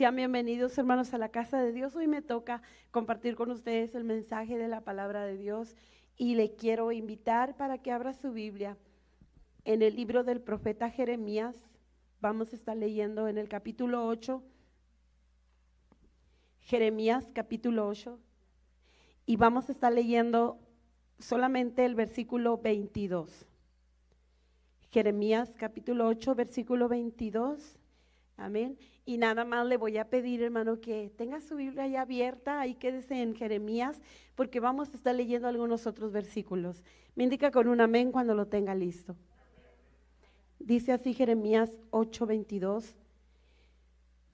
Sean bienvenidos, hermanos, a la casa de Dios. Hoy me toca compartir con ustedes el mensaje de la palabra de Dios y le quiero invitar para que abra su Biblia en el libro del profeta Jeremías. Vamos a estar leyendo en el capítulo 8, Jeremías capítulo 8, y vamos a estar leyendo solamente el versículo 22. Jeremías capítulo 8, versículo 22. Amén. Y nada más le voy a pedir, hermano, que tenga su Biblia ya abierta, ahí quédese en Jeremías, porque vamos a estar leyendo algunos otros versículos. Me indica con un amén cuando lo tenga listo. Dice así Jeremías 8:22.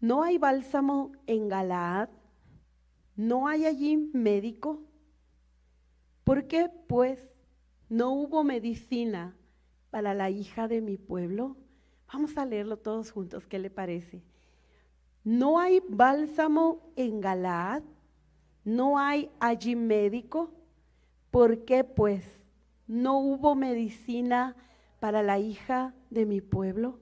¿No hay bálsamo en Galaad? ¿No hay allí médico? ¿Por qué, pues, no hubo medicina para la hija de mi pueblo? Vamos a leerlo todos juntos, ¿qué le parece? ¿No hay bálsamo en Galaad? ¿No hay allí médico? ¿Por qué, pues, no hubo medicina para la hija de mi pueblo?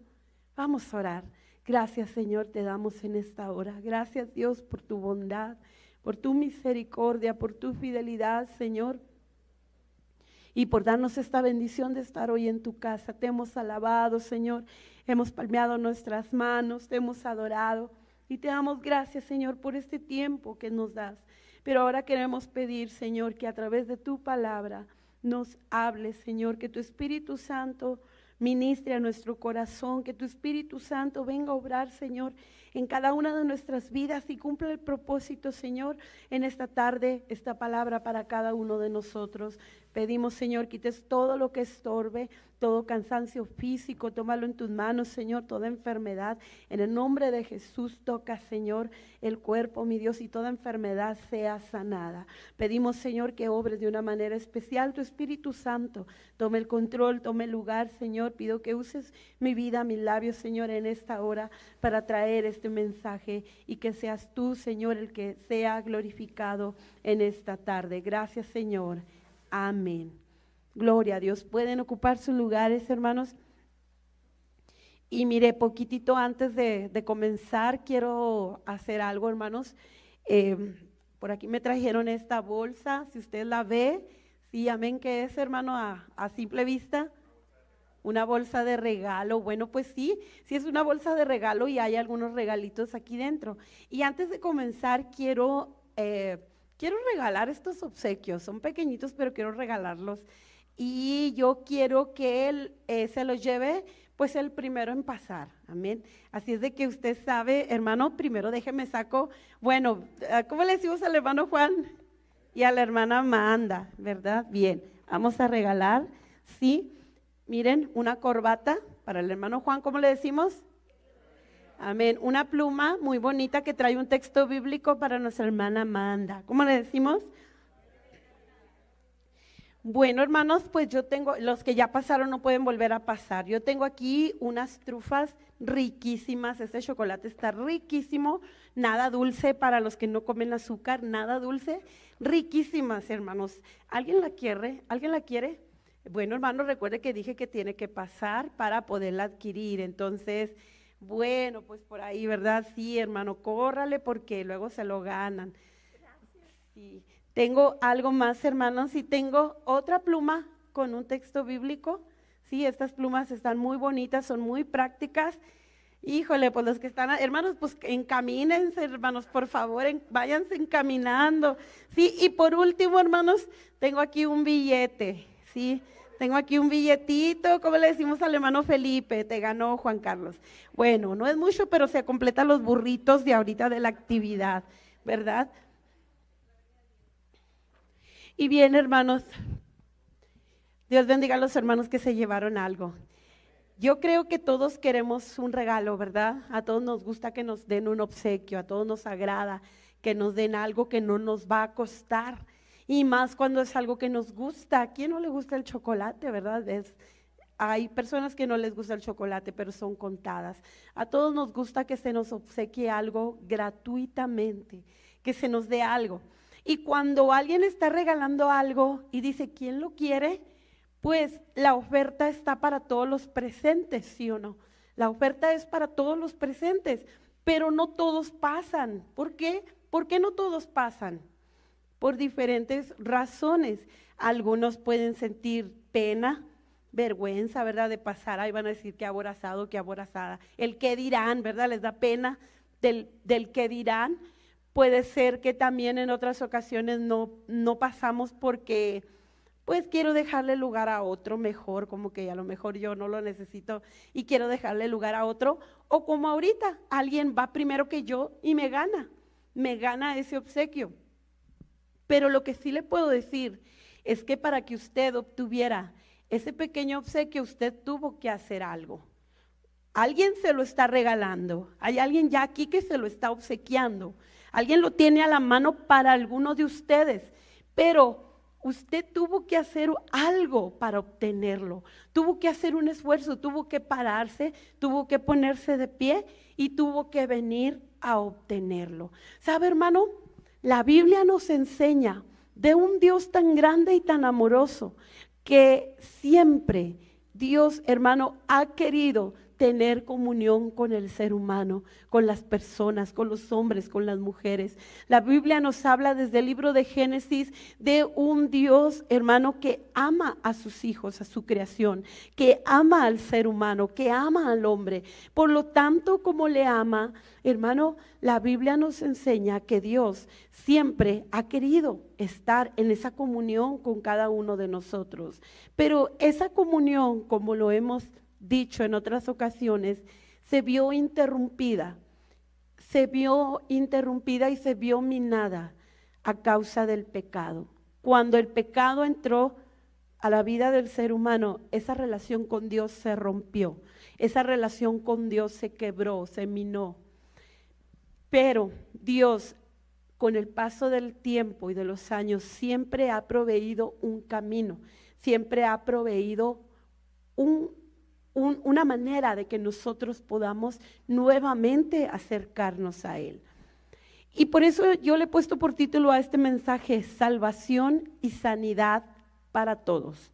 Vamos a orar. Gracias, Señor, te damos en esta hora. Gracias, Dios, por tu bondad, por tu misericordia, por tu fidelidad, Señor, y por darnos esta bendición de estar hoy en tu casa. Te hemos alabado, Señor, hemos palmeado nuestras manos, te hemos adorado y te damos gracias, Señor, por este tiempo que nos das. Pero ahora queremos pedir, Señor, que a través de tu palabra nos hables, Señor, que tu Espíritu Santo ministre a nuestro corazón, que tu Espíritu Santo venga a obrar, Señor, en cada una de nuestras vidas y cumpla el propósito, Señor, en esta tarde, esta palabra para cada uno de nosotros. Pedimos, Señor, quites todo lo que estorbe, todo cansancio físico, tómalo en tus manos, Señor, toda enfermedad. En el nombre de Jesús, toca, Señor, el cuerpo, mi Dios, y toda enfermedad sea sanada. Pedimos, Señor, que obres de una manera especial tu Espíritu Santo. Tome el control, tome el lugar, Señor. Pido que uses mi vida, mis labios, Señor, en esta hora para traer este mensaje y que seas tú, Señor, el que sea glorificado en esta tarde. Gracias, Señor. Amén. Gloria a Dios. Pueden ocupar sus lugares, hermanos. Y mire, poquitito antes de comenzar, quiero hacer algo, hermanos. Por aquí me trajeron esta bolsa, si usted la ve, sí, amén, ¿qué es, hermano? A simple vista, una bolsa de regalo. Bueno, pues sí es una bolsa de regalo y hay algunos regalitos aquí dentro. Y antes de comenzar, quiero regalar estos obsequios, son pequeñitos, pero quiero regalarlos. Y yo quiero que él se los lleve, pues el primero en pasar, amén. Así es de que usted sabe, hermano, primero déjeme saco, bueno, ¿cómo le decimos al hermano Juan? Y a la hermana Amanda, ¿verdad? Bien, vamos a regalar, sí, miren, una corbata para el hermano Juan, ¿cómo le decimos? Amén, una pluma muy bonita que trae un texto bíblico para nuestra hermana Amanda, ¿cómo le decimos? Bueno, hermanos, pues yo tengo, los que ya pasaron no pueden volver a pasar. Yo tengo aquí unas trufas riquísimas, este chocolate está riquísimo, nada dulce para los que no comen azúcar, nada dulce, riquísimas, hermanos. ¿Alguien la quiere? ¿Alguien la quiere? Bueno, hermanos, recuerde que dije que tiene que pasar para poderla adquirir, entonces, bueno, pues por ahí, ¿verdad? Sí, hermano, córrale porque luego se lo ganan. Sí. Tengo algo más, hermanos, y tengo otra pluma con un texto bíblico. Sí, estas plumas están muy bonitas, son muy prácticas. Híjole, pues los que están, hermanos, pues encamínense, hermanos, por favor, váyanse encaminando. Sí, y por último, hermanos, tengo aquí un billete, sí. Tengo aquí un billetito, como le decimos al hermano Felipe, te ganó Juan Carlos. Bueno, no es mucho, pero se completan los burritos de ahorita de la actividad, ¿verdad? Y bien, hermanos, Dios bendiga a los hermanos que se llevaron algo. Yo creo que todos queremos un regalo, ¿verdad? A todos nos gusta que nos den un obsequio, a todos nos agrada que nos den algo que no nos va a costar. Y más cuando es algo que nos gusta. ¿A quién no le gusta el chocolate, verdad? Hay personas que no les gusta el chocolate, pero son contadas. A todos nos gusta que se nos obsequie algo gratuitamente, que se nos dé algo. Y cuando alguien está regalando algo y dice, ¿quién lo quiere? Pues la oferta está para todos los presentes, ¿sí o no? La oferta es para todos los presentes. pero no todos pasan. ¿Por qué? ¿Por qué no todos pasan? Por diferentes razones. Algunos pueden sentir pena, vergüenza, ¿verdad? De pasar, ahí van a decir que aborazado, que aborazada. El qué dirán, ¿verdad? Les da pena del qué dirán. Puede ser que también en otras ocasiones no pasamos porque pues quiero dejarle lugar a otro mejor, como que a lo mejor yo no lo necesito y quiero dejarle lugar a otro, o como ahorita, alguien va primero que yo y me gana ese obsequio. Pero lo que sí le puedo decir es que para que usted obtuviera ese pequeño obsequio, usted tuvo que hacer algo. Alguien se lo está regalando, hay alguien ya aquí que se lo está obsequiando, alguien lo tiene a la mano para algunos de ustedes, pero usted tuvo que hacer algo para obtenerlo, tuvo que hacer un esfuerzo, tuvo que pararse, tuvo que ponerse de pie y tuvo que venir a obtenerlo. ¿Sabe, hermano? La Biblia nos enseña de un Dios tan grande y tan amoroso que siempre Dios, hermano, ha querido tener comunión con el ser humano, con las personas, con los hombres, con las mujeres. La Biblia nos habla desde el libro de Génesis de un Dios, hermano, que ama a sus hijos, a su creación, que ama al ser humano, que ama al hombre. Por lo tanto, como le ama, hermano, la Biblia nos enseña que Dios siempre ha querido estar en esa comunión con cada uno de nosotros. Pero esa comunión, como lo hemos dicho en otras ocasiones, se vio interrumpida y se vio minada a causa del pecado. Cuando el pecado entró a la vida del ser humano, esa relación con Dios se rompió, esa relación con Dios se quebró, se minó. Pero Dios, con el paso del tiempo y de los años, siempre ha proveído un camino, siempre ha proveído una manera de que nosotros podamos nuevamente acercarnos a Él. Y por eso yo le he puesto por título a este mensaje: salvación y sanidad para todos.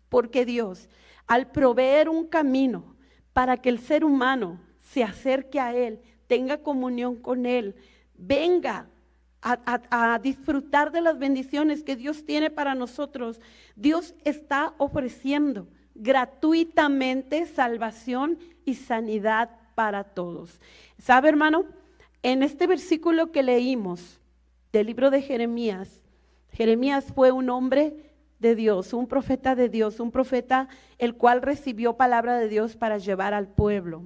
Porque Dios, al proveer un camino para que el ser humano se acerque a Él, tenga comunión con Él, venga a disfrutar de las bendiciones que Dios tiene para nosotros, Dios está ofreciendo gratuitamente salvación y sanidad para todos. ¿Sabe, hermano? En este versículo que leímos del libro de Jeremías, Jeremías fue un hombre de Dios, un profeta de Dios, un profeta el cual recibió palabra de Dios para llevar al pueblo.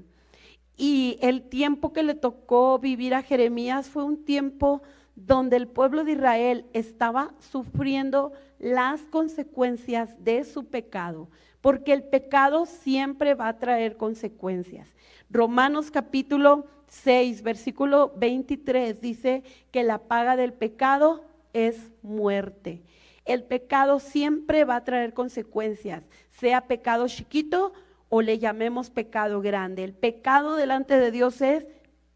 Y el tiempo que le tocó vivir a Jeremías fue un tiempo donde el pueblo de Israel estaba sufriendo las consecuencias de su pecado, porque el pecado siempre va a traer consecuencias. Romanos capítulo 6, versículo 23 dice que la paga del pecado es muerte. El pecado siempre va a traer consecuencias, sea pecado chiquito o le llamemos pecado grande. El pecado delante de Dios es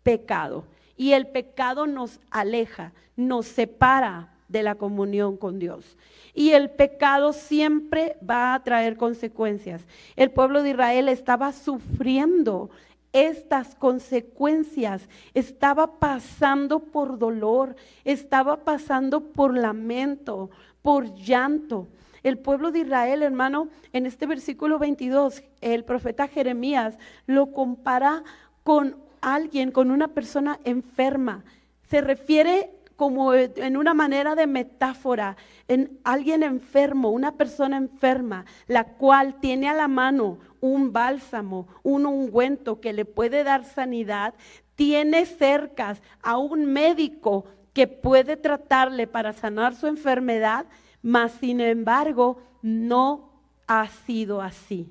pecado. Y el pecado nos aleja, nos separa de la comunión con Dios. Y el pecado siempre va a traer consecuencias. El pueblo de Israel estaba sufriendo estas consecuencias, estaba pasando por dolor, estaba pasando por lamento, por llanto. El pueblo de Israel, hermano, en este versículo 22, el profeta Jeremías lo compara con alguien, con una persona enferma. Se refiere como en una manera de metáfora, en alguien enfermo, una persona enferma, la cual tiene a la mano un bálsamo, un ungüento que le puede dar sanidad, tiene cerca a un médico que puede tratarle para sanar su enfermedad, mas sin embargo no ha sido así.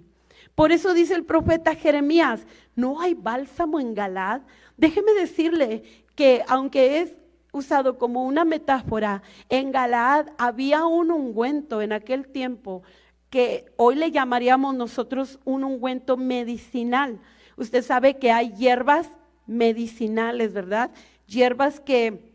Por eso dice el profeta Jeremías: no hay bálsamo en Galaad. Déjeme decirle que aunque es usado como una metáfora, en Galaad había un ungüento en aquel tiempo que hoy le llamaríamos nosotros un ungüento medicinal. Usted sabe que hay hierbas medicinales, ¿verdad? Hierbas que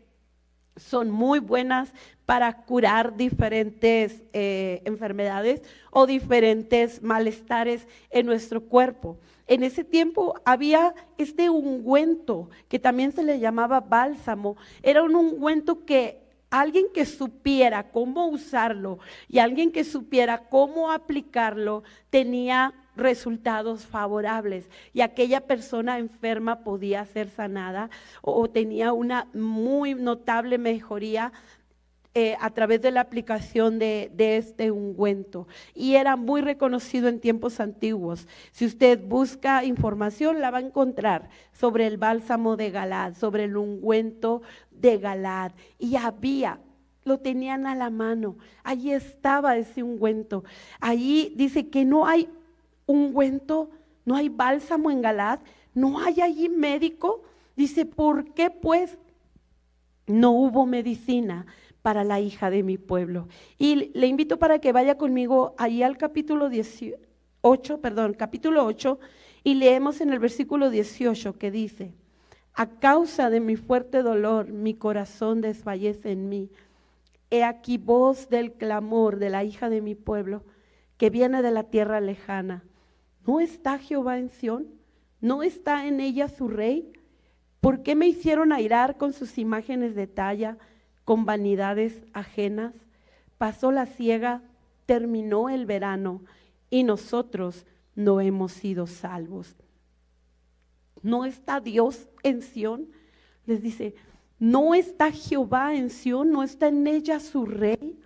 son muy buenas para curar diferentes enfermedades o diferentes malestares en nuestro cuerpo. En ese tiempo había este ungüento que también se le llamaba bálsamo. Era un ungüento que alguien que supiera cómo usarlo y alguien que supiera cómo aplicarlo tenía resultados favorables, y aquella persona enferma podía ser sanada o tenía una muy notable mejoría a través de la aplicación de este ungüento, y era muy reconocido en tiempos antiguos. Si usted busca información, la va a encontrar sobre el bálsamo de Galaad, sobre el ungüento de Galaad, y lo tenían a la mano, allí estaba ese ungüento. Allí dice que no hay ungüento, no hay bálsamo en Galaad, no hay allí médico. Dice, ¿por qué pues no hubo medicina para la hija de mi pueblo? Y le invito para que vaya conmigo ahí al capítulo 8, y leemos en el versículo 18 que dice: a causa de mi fuerte dolor, mi corazón desfallece en mí. He aquí voz del clamor de la hija de mi pueblo, que viene de la tierra lejana. ¿No está Jehová en Sión? ¿No está en ella su rey? ¿Por qué me hicieron airar con sus imágenes de talla, con vanidades ajenas? Pasó la siega, terminó el verano, y nosotros no hemos sido salvos. ¿No está Dios en Sión? Les dice, ¿no está Jehová en Sión? ¿No está en ella su rey?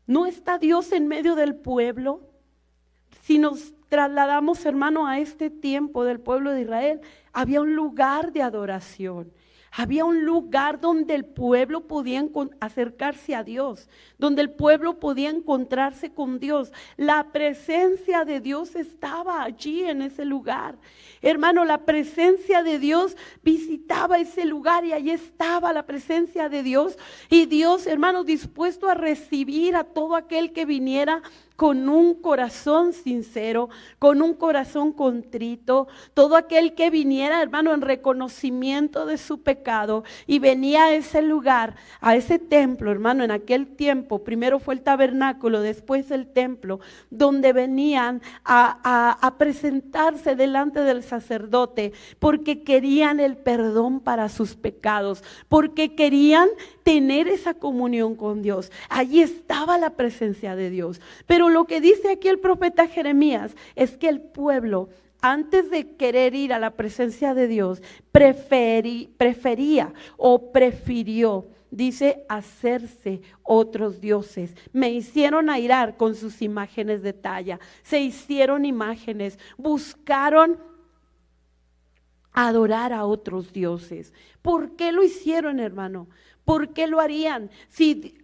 ¿No está Dios en medio del pueblo? Si nos trasladamos, hermano, a este tiempo del pueblo de Israel, había un lugar de adoración. Había un lugar donde el pueblo podía acercarse a Dios, donde el pueblo podía encontrarse con Dios. La presencia de Dios estaba allí en ese lugar. Hermano, la presencia de Dios visitaba ese lugar, y allí estaba la presencia de Dios. Y Dios, hermano, dispuesto a recibir a todo aquel que viniera con un corazón sincero, con un corazón contrito, todo aquel que viniera, hermano, en reconocimiento de su pecado, y venía a ese lugar, a ese templo, hermano. En aquel tiempo, primero fue el tabernáculo, después el templo, donde venían a presentarse delante del sacerdote, porque querían el perdón para sus pecados, porque querían tener esa comunión con Dios. Allí estaba la presencia de Dios. Pero lo que dice aquí el profeta Jeremías es que el pueblo, antes de querer ir a la presencia de Dios, prefirió, dice, hacerse otros dioses. Me hicieron airar con sus imágenes de talla. Se hicieron imágenes, buscaron adorar a otros dioses. ¿Por qué lo hicieron, hermano? ¿Por qué lo harían? Si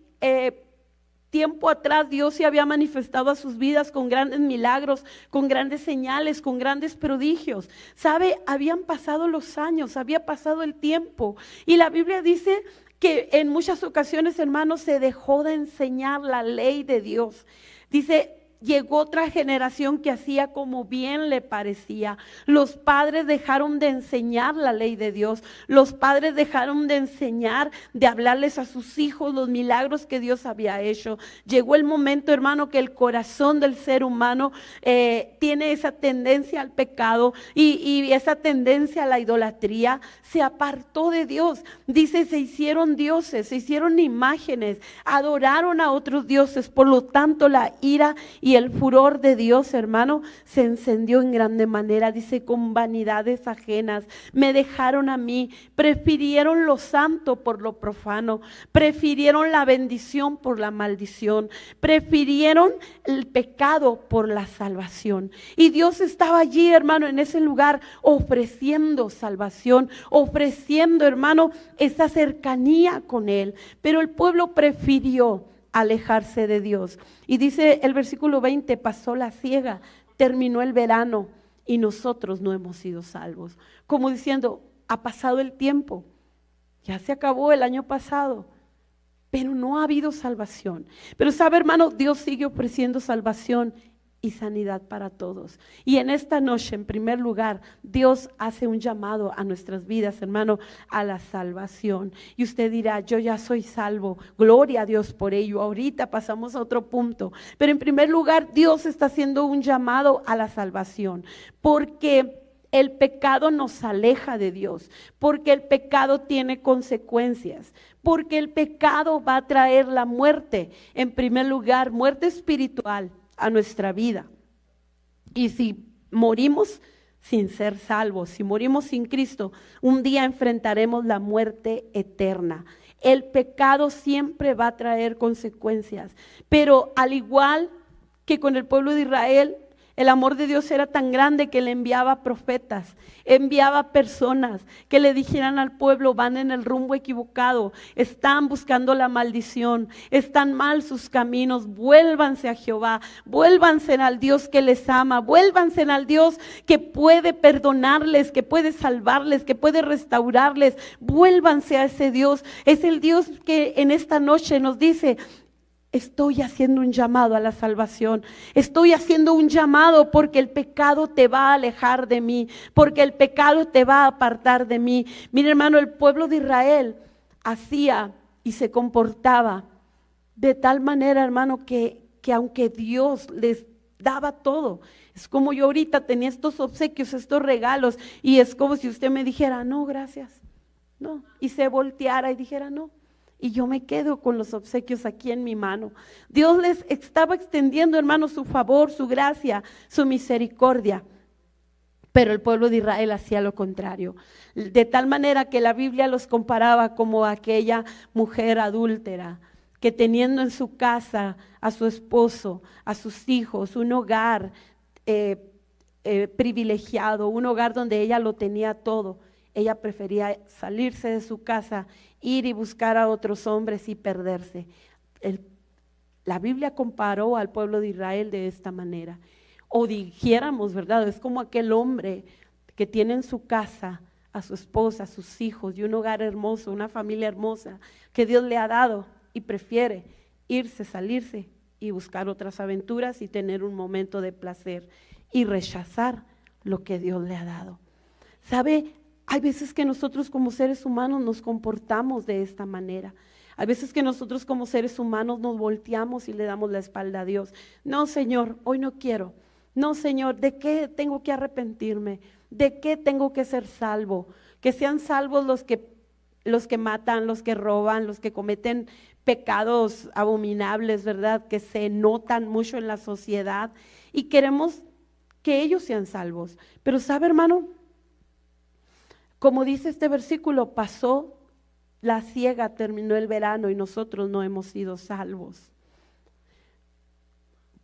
tiempo atrás Dios se había manifestado a sus vidas con grandes milagros, con grandes señales, con grandes prodigios. ¿Sabe? Habían pasado los años, había pasado el tiempo, y la Biblia dice que en muchas ocasiones, hermanos, se dejó de enseñar la ley de Dios. Dice, llegó otra generación que hacía como bien le parecía. Los padres dejaron de enseñar la ley de Dios. Los padres dejaron de enseñar, de hablarles a sus hijos los milagros que Dios había hecho. Llegó el momento, hermano, que el corazón del ser humano tiene esa tendencia al pecado y esa tendencia a la idolatría. Se apartó de Dios. Dice, se hicieron dioses, se hicieron imágenes, adoraron a otros dioses. Por lo tanto, la ira y el furor de Dios, hermano, se encendió en grande manera. Dice, con vanidades ajenas me dejaron a mí, prefirieron lo santo por lo profano, prefirieron la bendición por la maldición, prefirieron el pecado por la salvación. Y Dios estaba allí, hermano, en ese lugar, ofreciendo salvación, ofreciendo, hermano, esa cercanía con Él. Pero el pueblo prefirió alejarse de Dios. Y dice el versículo 20, pasó la siega, terminó el verano, y nosotros no hemos sido salvos. Como diciendo, ha pasado el tiempo, ya se acabó el año pasado, pero no ha habido salvación. Pero sabe, hermano, Dios sigue ofreciendo salvación y sanidad para todos. Y en esta noche, en primer lugar, Dios hace un llamado a nuestras vidas, hermano, a la salvación. Y usted dirá, yo ya soy salvo, gloria a Dios por ello. Ahorita pasamos a otro punto. Pero en primer lugar, Dios está haciendo un llamado a la salvación, porque el pecado nos aleja de Dios, porque el pecado tiene consecuencias, porque el pecado va a traer la muerte, en primer lugar, muerte espiritual a nuestra vida. Y si morimos sin ser salvos, si morimos sin Cristo, un día enfrentaremos la muerte eterna. El pecado siempre va a traer consecuencias, pero al igual que con el pueblo de Israel, el amor de Dios era tan grande que le enviaba profetas, enviaba personas que le dijeran al pueblo, van en el rumbo equivocado, están buscando la maldición, están mal sus caminos, vuélvanse a Jehová, vuélvanse al Dios que les ama, vuélvanse al Dios que puede perdonarles, que puede salvarles, que puede restaurarles, vuélvanse a ese Dios. Es el Dios que en esta noche nos dice, estoy haciendo un llamado a la salvación, estoy haciendo un llamado porque el pecado te va a alejar de mí, porque el pecado te va a apartar de mí. Mire, hermano, el pueblo de Israel hacía y se comportaba de tal manera, hermano, que aunque Dios les daba todo, es como yo ahorita tenía estos obsequios, estos regalos, y es como si usted me dijera, no, gracias, no, y se volteara y dijera, no. Y yo me quedo con los obsequios aquí en mi mano. Dios les estaba extendiendo, hermanos, su favor, su gracia, su misericordia. Pero el pueblo de Israel hacía lo contrario. De tal manera que la Biblia los comparaba como aquella mujer adúltera, que teniendo en su casa a su esposo, a sus hijos, un hogar privilegiado, un hogar donde ella lo tenía todo, ella prefería salirse de su casa, ir y buscar a otros hombres y perderse. La Biblia comparó al pueblo de Israel de esta manera. O dijéramos, ¿verdad? Es como aquel hombre que tiene en su casa a su esposa, a sus hijos y un hogar hermoso, una familia hermosa que Dios le ha dado y prefiere irse, salirse y buscar otras aventuras y tener un momento de placer y rechazar lo que Dios le ha dado. ¿Sabe? Hay veces que nosotros como seres humanos nos comportamos de esta manera. Hay veces que nosotros como seres humanos nos volteamos y le damos la espalda a Dios. No, Señor, hoy no quiero. No, Señor, ¿de qué tengo que arrepentirme? ¿De qué tengo que ser salvo? Que sean salvos los que matan, los que roban, los que cometen pecados abominables, ¿verdad? Que se notan mucho en la sociedad y queremos que ellos sean salvos. Pero ¿sabe, hermano? Como dice este versículo, pasó la siega, terminó el verano y nosotros no hemos sido salvos.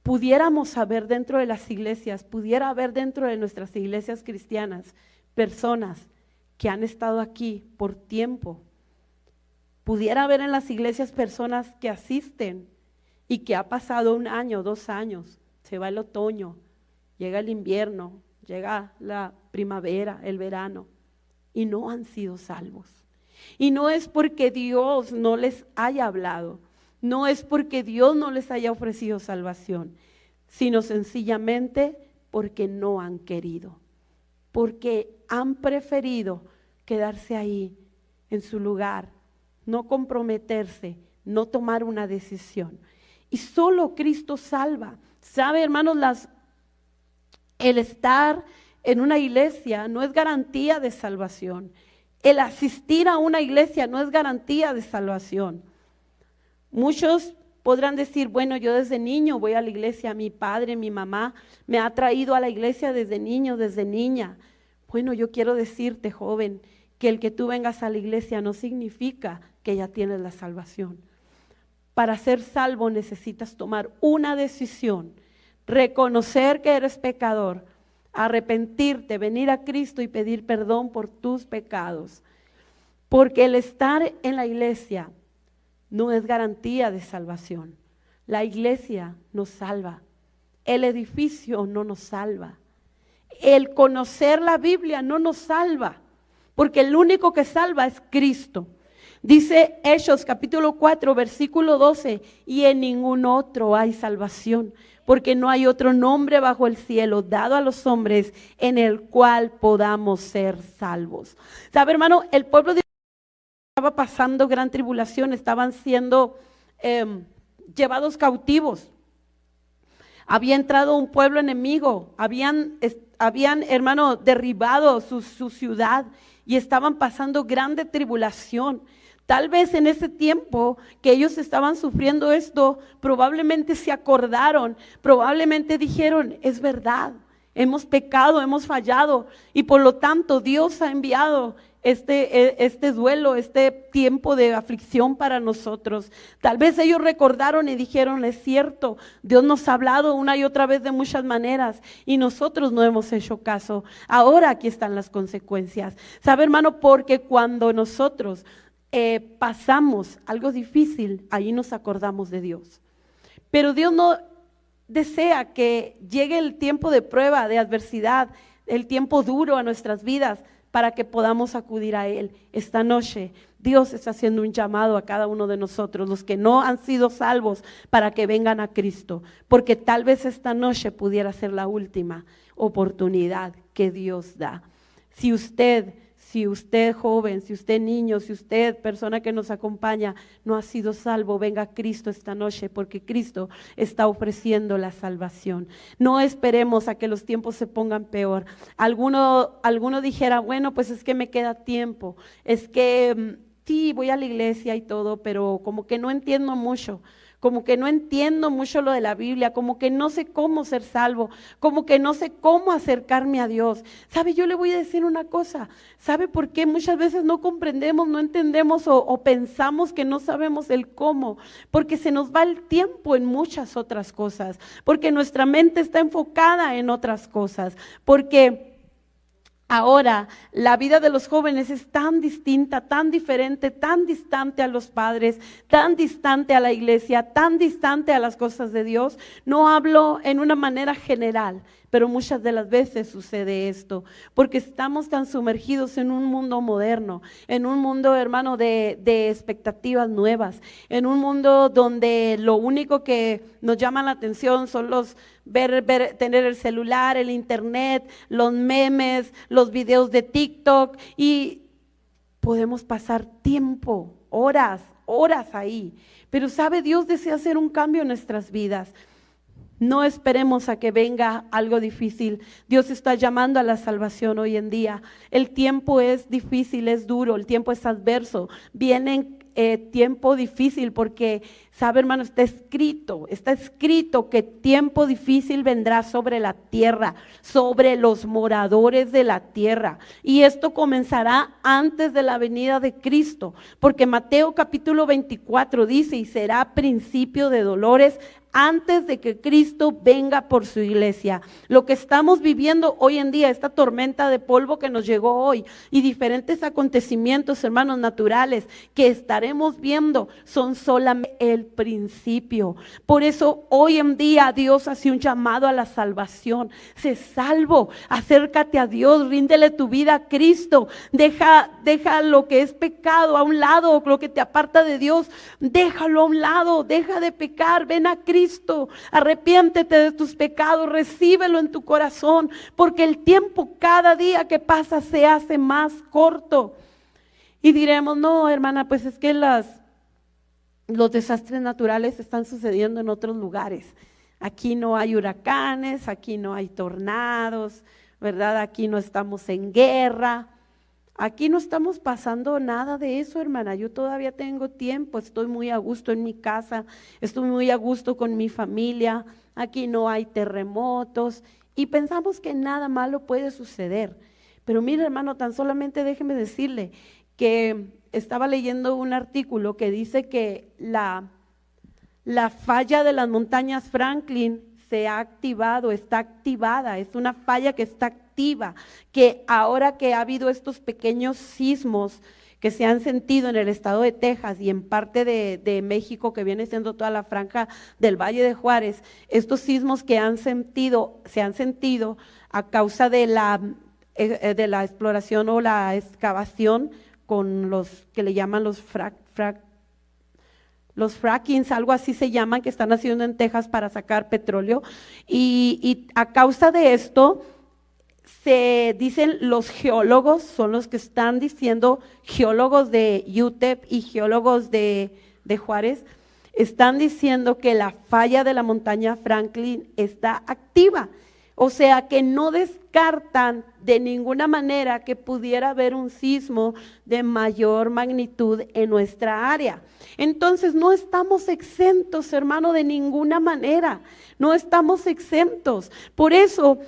Pudiéramos haber dentro de las iglesias, pudiera haber dentro de nuestras iglesias cristianas personas que han estado aquí por tiempo. Pudiera haber en las iglesias personas que asisten y que ha pasado 1 año, 2 años, se va el otoño, llega el invierno, llega la primavera, el verano. Y no han sido salvos. Y no es porque Dios no les haya hablado, no es porque Dios no les haya ofrecido salvación, sino sencillamente porque no han querido, porque han preferido quedarse ahí en su lugar, no comprometerse, no tomar una decisión. Y solo Cristo salva. ¿Sabe, hermanos? El estar en una iglesia no es garantía de salvación. El asistir a una iglesia no es garantía de salvación. Muchos podrán decir, bueno, yo desde niño voy a la iglesia, mi padre, mi mamá me ha traído a la iglesia desde niño, desde niña. Bueno, yo quiero decirte, joven, que el que tú vengas a la iglesia no significa que ya tienes la salvación. Para ser salvo necesitas tomar una decisión, reconocer que eres pecador, arrepentirte, venir a Cristo y pedir perdón por tus pecados. Porque el estar en la iglesia no es garantía de salvación. La iglesia nos salva. El edificio no nos salva. El conocer la Biblia no nos salva. Porque el único que salva es Cristo. Dice Hechos capítulo 4, versículo 12, y en ningún otro hay salvación, porque no hay otro nombre bajo el cielo dado a los hombres en el cual podamos ser salvos. ¿Sabe, hermano? El pueblo de Israel estaba pasando gran tribulación, estaban siendo llevados cautivos. Había entrado un pueblo enemigo, habían hermano, derribado su ciudad y estaban pasando grande tribulación. Tal vez en ese tiempo que ellos estaban sufriendo esto, probablemente se acordaron, probablemente dijeron, es verdad, hemos pecado, hemos fallado y por lo tanto Dios ha enviado este duelo, este tiempo de aflicción para nosotros. Tal vez ellos recordaron y dijeron, es cierto, Dios nos ha hablado una y otra vez de muchas maneras y nosotros no hemos hecho caso. Ahora aquí están las consecuencias. ¿Sabe, hermano? Porque cuando nosotros pasamos algo difícil, ahí nos acordamos de Dios. Pero Dios no desea que llegue el tiempo de prueba, de adversidad, el tiempo duro a nuestras vidas, para que podamos acudir a Él. Esta noche Dios está haciendo un llamado a cada uno de nosotros, los que no han sido salvos, para que vengan a Cristo, porque tal vez esta noche pudiera ser la última oportunidad que Dios da. Si usted joven, si usted niño, si usted persona que nos acompaña no ha sido salvo, venga a Cristo esta noche, porque Cristo está ofreciendo la salvación. No esperemos a que los tiempos se pongan peor. Alguno dijera, bueno, pues es que me queda tiempo, es que sí, voy a la iglesia y todo, pero como que no entiendo mucho. Como que no entiendo mucho lo de la Biblia, como que no sé cómo ser salvo, como que no sé cómo acercarme a Dios. ¿Sabe? Yo le voy a decir una cosa. ¿Sabe por qué muchas veces no comprendemos, no entendemos o pensamos que no sabemos el cómo? Porque se nos va el tiempo en muchas otras cosas, porque nuestra mente está enfocada en otras cosas, porque ahora la vida de los jóvenes es tan distinta, tan diferente, tan distante a los padres, tan distante a la iglesia, tan distante a las cosas de Dios. No hablo en una manera general, pero muchas de las veces sucede esto, porque estamos tan sumergidos en un mundo moderno, en un mundo, hermano, de expectativas nuevas, en un mundo donde lo único que nos llama la atención son tener el celular, el internet, los memes, los videos de TikTok, y podemos pasar tiempo, horas ahí. Pero sabe, Dios desea hacer un cambio en nuestras vidas. No esperemos a que venga algo difícil. Dios está llamando a la salvación hoy en día. El tiempo es difícil, es duro, el tiempo es adverso. Viene tiempo difícil porque, sabe, hermano, está escrito que tiempo difícil vendrá sobre la tierra, sobre los moradores de la tierra. Y esto comenzará antes de la venida de Cristo, porque Mateo capítulo 24 dice, y será principio de dolores antes de que Cristo venga por su iglesia. Lo que estamos viviendo hoy en día, esta tormenta de polvo que nos llegó hoy y diferentes acontecimientos, hermanos, naturales que estaremos viendo, son solamente el principio. Por eso hoy en día Dios hace un llamado a la salvación. Sé salvo, acércate a Dios, ríndele tu vida a Cristo, deja lo que es pecado a un lado, lo que te aparta de Dios, déjalo a un lado, deja de pecar, ven a Cristo. Arrepiéntete de tus pecados, recíbelo en tu corazón, porque el tiempo cada día que pasa se hace más corto. Y diremos, no, hermana, pues es que los desastres naturales están sucediendo en otros lugares. Aquí no hay huracanes, aquí no hay tornados, ¿verdad? Aquí no estamos en guerra. Aquí no estamos pasando nada de eso, hermana. Yo todavía tengo tiempo, estoy muy a gusto en mi casa, estoy muy a gusto con mi familia, aquí no hay terremotos y pensamos que nada malo puede suceder. Pero mire, hermano, tan solamente déjeme decirle que estaba leyendo un artículo que dice que la falla de las montañas Franklin se ha activado, está activada, es una falla que está activa, que ahora que ha habido estos pequeños sismos que se han sentido en el estado de Texas y en parte de México, que viene siendo toda la franja del Valle de Juárez, estos sismos que se han sentido a causa de la exploración o la excavación con los que le llaman los los frackings, algo así se llaman, que están haciendo en Texas para sacar petróleo. Y a causa de esto, se dicen los geólogos, son los que están diciendo, geólogos de UTEP y geólogos de Juárez, están diciendo que la falla de la montaña Franklin está activa. O sea que no descartan de ninguna manera que pudiera haber un sismo de mayor magnitud en nuestra área. Entonces no estamos exentos, hermano, de ninguna manera. No estamos exentos. Por eso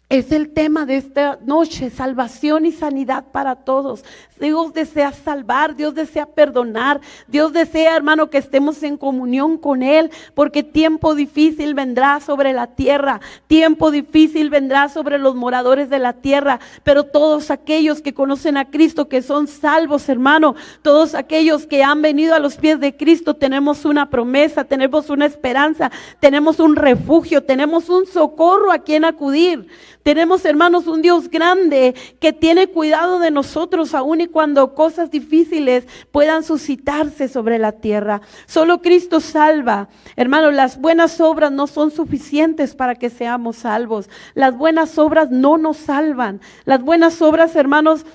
es el tema de esta noche, salvación y sanidad para todos. Dios desea salvar, Dios desea perdonar, Dios desea, hermano, que estemos en comunión con Él, porque tiempo difícil vendrá sobre la tierra, tiempo difícil vendrá sobre los moradores de la tierra, pero todos aquellos que conocen a Cristo, que son salvos, hermano, todos aquellos que han venido a los pies de Cristo, tenemos una promesa, tenemos una esperanza, tenemos un refugio, tenemos un socorro a quien acudir. Tenemos, hermanos, un Dios grande que tiene cuidado de nosotros aún y cuando cosas difíciles puedan suscitarse sobre la tierra. Solo Cristo salva. Hermanos, las buenas obras no son suficientes para que seamos salvos. Las buenas obras no nos salvan. Las buenas obras, hermanos,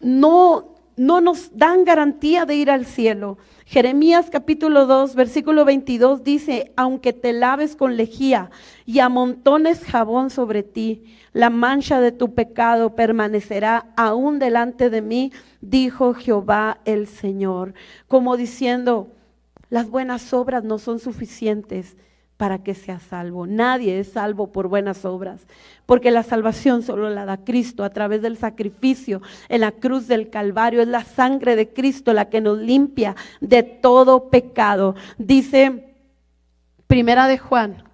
no nos dan garantía de ir al cielo. Jeremías capítulo 2, versículo 22 dice: aunque te laves con lejía y amontones jabón sobre ti, la mancha de tu pecado permanecerá aún delante de mí, dijo Jehová el Señor. Como diciendo, las buenas obras no son suficientes para que seas salvo. Nadie es salvo por buenas obras, porque la salvación solo la da Cristo a través del sacrificio en la cruz del Calvario. Es la sangre de Cristo la que nos limpia de todo pecado. Dice Primera de Juan,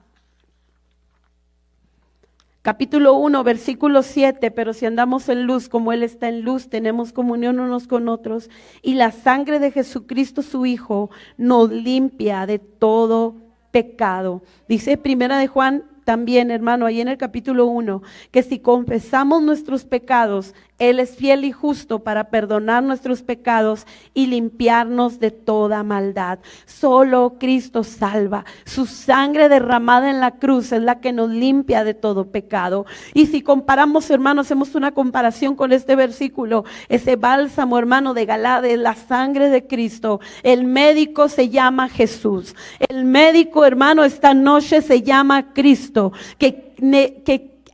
capítulo 1, versículo 7, pero si andamos en luz como Él está en luz, tenemos comunión unos con otros, y la sangre de Jesucristo su Hijo nos limpia de todo pecado. Dice Primera de Juan también, hermano, ahí en el capítulo 1, que si confesamos nuestros pecados, Él es fiel y justo para perdonar nuestros pecados y limpiarnos de toda maldad. Solo Cristo salva. Su sangre derramada en la cruz es la que nos limpia de todo pecado. Y si comparamos, hermano, hacemos una comparación con este versículo, ese bálsamo, hermano, de Galate, la sangre de Cristo. El médico se llama Jesús. El médico, hermano, esta noche se llama Cristo, que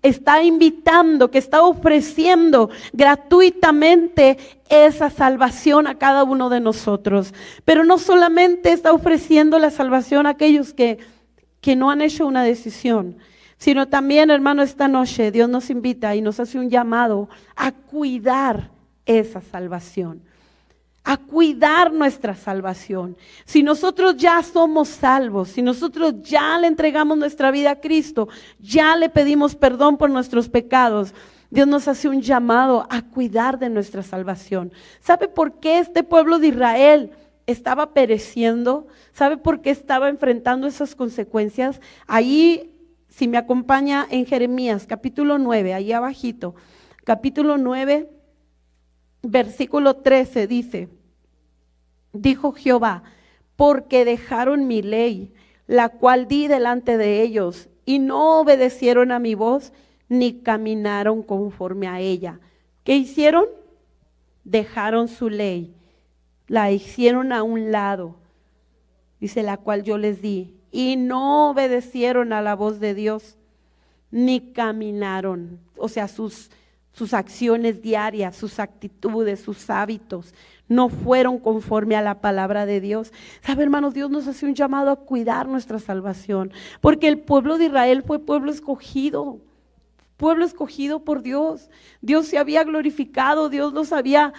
está invitando, que está ofreciendo gratuitamente esa salvación a cada uno de nosotros. Pero no solamente está ofreciendo la salvación a aquellos que no han hecho una decisión, sino también, hermano, esta noche Dios nos invita y nos hace un llamado a cuidar esa salvación, a cuidar nuestra salvación. Si nosotros ya somos salvos, si nosotros ya le entregamos nuestra vida a Cristo, ya le pedimos perdón por nuestros pecados, Dios nos hace un llamado a cuidar de nuestra salvación. ¿Sabe por qué este pueblo de Israel estaba pereciendo? ¿Sabe por qué estaba enfrentando esas consecuencias? Ahí, si me acompaña en Jeremías capítulo 9, ahí abajito, capítulo 9, versículo 13 dice: dijo Jehová, porque dejaron mi ley, la cual di delante de ellos, y no obedecieron a mi voz, ni caminaron conforme a ella. ¿Qué hicieron? Dejaron su ley, la hicieron a un lado, dice, la cual yo les di, y no obedecieron a la voz de Dios, ni caminaron, o sea, sus acciones diarias, sus actitudes, sus hábitos, no fueron conforme a la palabra de Dios. ¿Sabe, hermanos? Dios nos hace un llamado a cuidar nuestra salvación, porque el pueblo de Israel fue pueblo escogido por Dios. Dios se había glorificado, Dios los había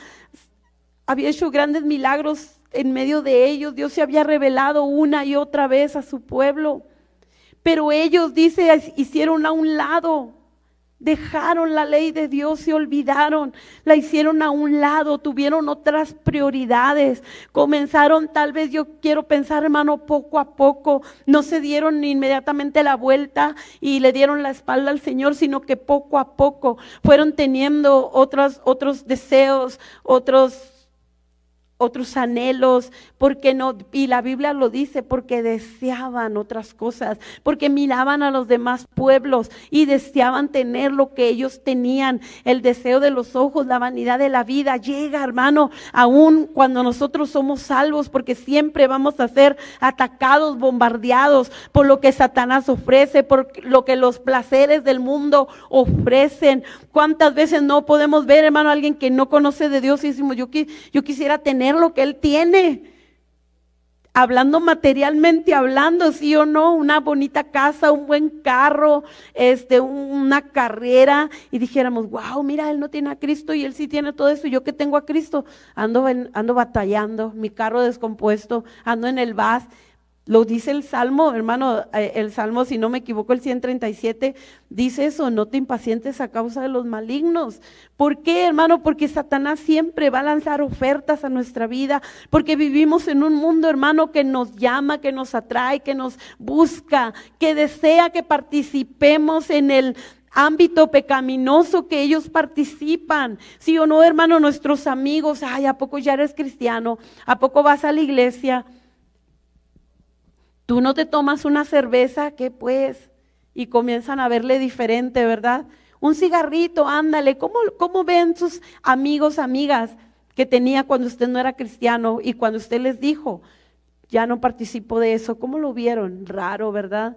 hecho grandes milagros en medio de ellos, Dios se había revelado una y otra vez a su pueblo, pero ellos, dice, hicieron a un lado Dejaron la ley de Dios, se olvidaron, la hicieron a un lado, tuvieron otras prioridades. Comenzaron, tal vez yo quiero pensar, hermano, poco a poco. No se dieron inmediatamente la vuelta y le dieron la espalda al Señor, sino que poco a poco fueron teniendo otros deseos, otros anhelos, porque no, y la Biblia lo dice, porque deseaban otras cosas, porque miraban a los demás pueblos y deseaban tener lo que ellos tenían. El deseo de los ojos, la vanidad de la vida llega, hermano, aún cuando nosotros somos salvos, porque siempre vamos a ser atacados, bombardeados por lo que Satanás ofrece, por lo que los placeres del mundo ofrecen. ¿Cuántas veces no podemos ver, hermano, a alguien que no conoce de Dios y decimos, yo quisiera tener lo que él tiene? Hablando materialmente, hablando, sí o no, una bonita casa, un buen carro, una carrera, y dijéramos, wow, mira, él no tiene a Cristo y él sí tiene todo eso, y yo que tengo a Cristo, ando batallando, mi carro descompuesto, ando en el bus. Lo dice el Salmo, hermano, el Salmo, si no me equivoco, el 137, dice eso, no te impacientes a causa de los malignos. ¿Por qué, hermano? Porque Satanás siempre va a lanzar ofertas a nuestra vida, porque vivimos en un mundo, hermano, que nos llama, que nos atrae, que nos busca, que desea que participemos en el ámbito pecaminoso que ellos participan. Sí o no, hermano, nuestros amigos, ay, ¿a poco ya eres cristiano? ¿A poco vas a la iglesia? Tú no te tomas una cerveza, ¿qué pues? Y comienzan a verle diferente, ¿verdad? Un cigarrito, ándale. ¿Cómo ven sus amigos, amigas que tenía cuando usted no era cristiano y cuando usted les dijo, ya no participo de eso? ¿Cómo lo vieron? Raro, ¿verdad?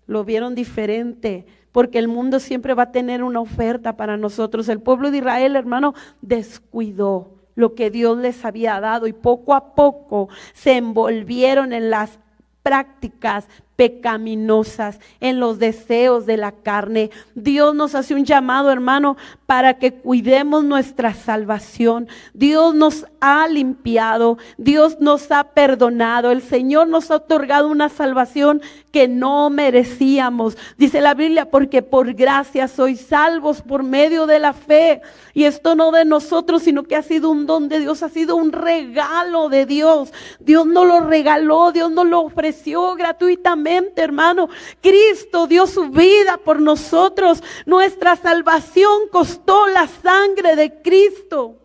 Lo vieron diferente, porque el mundo siempre va a tener una oferta para nosotros. El pueblo de Israel, hermano, descuidó lo que Dios les había dado y poco a poco se envolvieron en las prácticas pecaminosas, en los deseos de la carne. Dios nos hace un llamado, hermano, para que cuidemos nuestra salvación. Dios nos ha limpiado, Dios nos ha perdonado, el Señor nos ha otorgado una salvación que no merecíamos. Dice la Biblia, porque por gracia sois salvos por medio de la fe. Y esto no de nosotros, sino que ha sido un don de Dios, ha sido un regalo de Dios. Dios nos lo regaló, Dios nos lo ofreció gratuitamente, hermano. Cristo dio su vida por nosotros. Nuestra salvación costó la sangre de Cristo.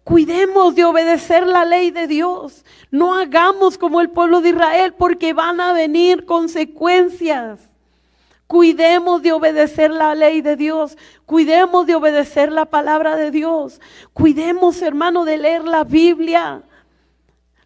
Cuidemos de obedecer la ley de Dios. No hagamos como el pueblo de Israel, porque van a venir consecuencias. Cuidemos de obedecer la ley de Dios. Cuidemos de obedecer la palabra de Dios. Cuidemos, hermano, de leer la Biblia.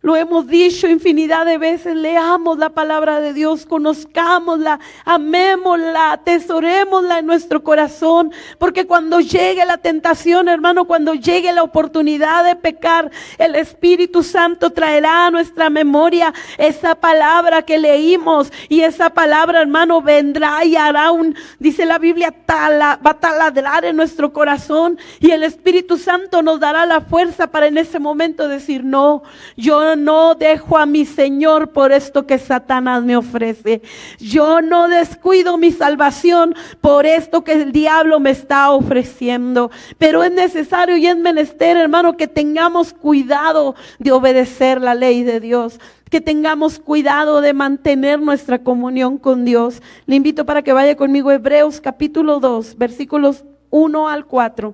Lo hemos dicho infinidad de veces, leamos la palabra de Dios, conozcámosla, amémosla, atesorémosla en nuestro corazón, porque cuando llegue la tentación, hermano, cuando llegue la oportunidad de pecar, el Espíritu Santo traerá a nuestra memoria esa palabra que leímos, y esa palabra, hermano, vendrá y hará dice la Biblia, va a taladrar en nuestro corazón, y el Espíritu Santo nos dará la fuerza para en ese momento decir, no, yo no dejo a mi Señor por esto que Satanás me ofrece. Yo no descuido mi salvación por esto que el diablo me está ofreciendo. Pero es necesario y es menester, hermano, que tengamos cuidado de obedecer la ley de Dios. Que tengamos cuidado de mantener nuestra comunión con Dios. Le invito para que vaya conmigo a Hebreos capítulo 2, versículos 1 al 4.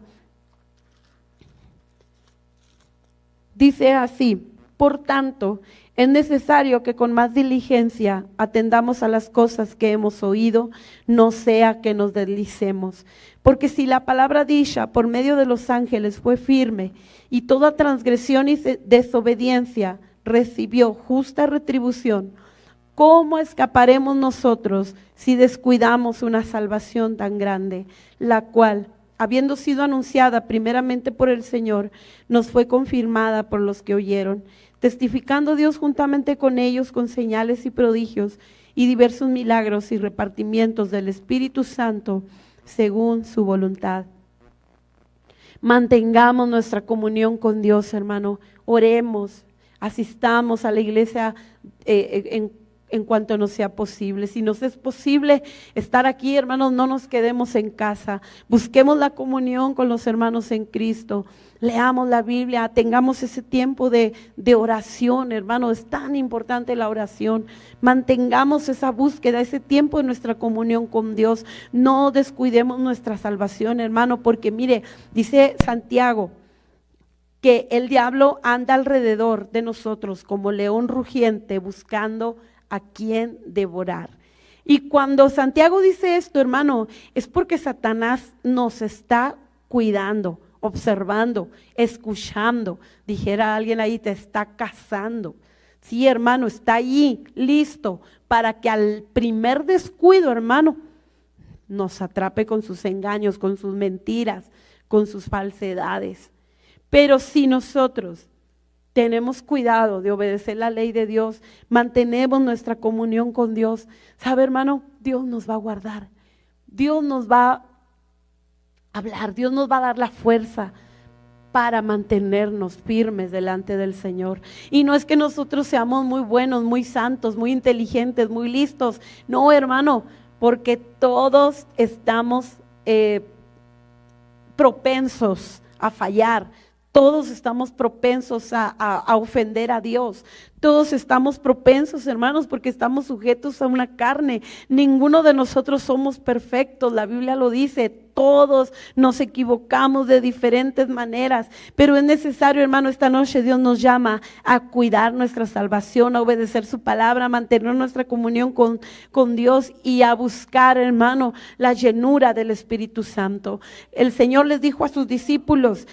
Dice así: por tanto, es necesario que con más diligencia atendamos a las cosas que hemos oído, no sea que nos deslicemos. Porque si la palabra dicha por medio de los ángeles fue firme, y toda transgresión y desobediencia recibió justa retribución, ¿cómo escaparemos nosotros si descuidamos una salvación tan grande, la cual, habiendo sido anunciada primeramente por el Señor, nos fue confirmada por los que oyeron, testificando Dios juntamente con ellos con señales y prodigios y diversos milagros y repartimientos del Espíritu Santo según su voluntad? Mantengamos nuestra comunión con Dios, hermano. Oremos, asistamos a la iglesia en cuanto nos sea posible. Si nos es posible estar aquí, hermanos, no nos quedemos en casa. Busquemos la comunión con los hermanos en Cristo. Leamos la Biblia, tengamos ese tiempo de oración, hermano. Es tan importante la oración. Mantengamos esa búsqueda, ese tiempo de nuestra comunión con Dios. No descuidemos nuestra salvación, hermano, porque mire, dice Santiago, que el diablo anda alrededor de nosotros como león rugiente buscando a quien devorar. Y cuando Santiago dice esto, hermano, es porque Satanás nos está cuidando, observando, escuchando. Dijera alguien ahí, te está cazando. Sí, hermano, está allí listo para que al primer descuido, hermano, nos atrape con sus engaños, con sus mentiras, con sus falsedades. Pero si nosotros tenemos cuidado de obedecer la ley de Dios, mantenemos nuestra comunión con Dios, ¿sabe, hermano? Dios nos va a guardar, Dios nos va a hablar, Dios nos va a dar la fuerza para mantenernos firmes delante del Señor. Y no es que nosotros seamos muy buenos, muy santos, muy inteligentes, muy listos, no, hermano, porque todos estamos propensos a fallar. Todos estamos propensos a ofender a Dios. Todos estamos propensos, hermanos, porque estamos sujetos a una carne. Ninguno de nosotros somos perfectos. La Biblia lo dice, todos nos equivocamos de diferentes maneras. Pero es necesario, hermano, esta noche Dios nos llama a cuidar nuestra salvación, a obedecer su palabra, a mantener nuestra comunión con Dios y a buscar, hermano, la llenura del Espíritu Santo. El Señor les dijo a sus discípulos,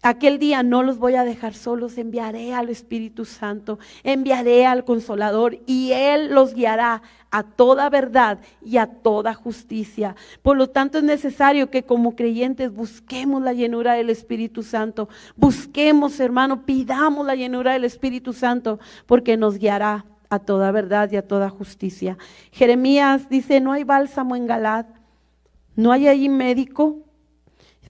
aquel día no los voy a dejar solos, enviaré al Espíritu Santo, enviaré al Consolador y Él los guiará a toda verdad y a toda justicia. Por lo tanto es necesario que como creyentes busquemos la llenura del Espíritu Santo, busquemos, hermano, pidamos la llenura del Espíritu Santo porque nos guiará a toda verdad y a toda justicia. Jeremías dice, no hay bálsamo en Galaad, no hay allí médico.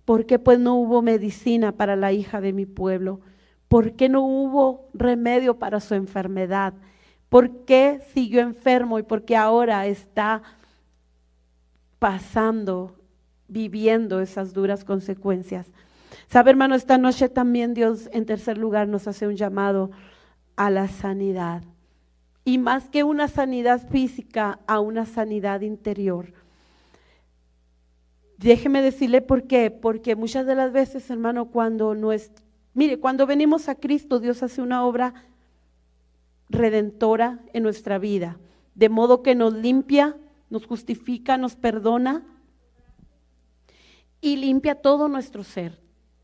¿Por qué pues no hubo medicina para la hija de mi pueblo? ¿Por qué no hubo remedio para su enfermedad? ¿Por qué siguió enfermo y por qué ahora está pasando, viviendo esas duras consecuencias? ¿Sabe, hermano? Esta noche también Dios, en tercer lugar, nos hace un llamado a la sanidad. Y más que una sanidad física, a una sanidad interior. Déjeme decirle por qué, porque muchas de las veces, hermano, cuando venimos a Cristo, Dios hace una obra redentora en nuestra vida, de modo que nos limpia, nos justifica, nos perdona y limpia todo nuestro ser,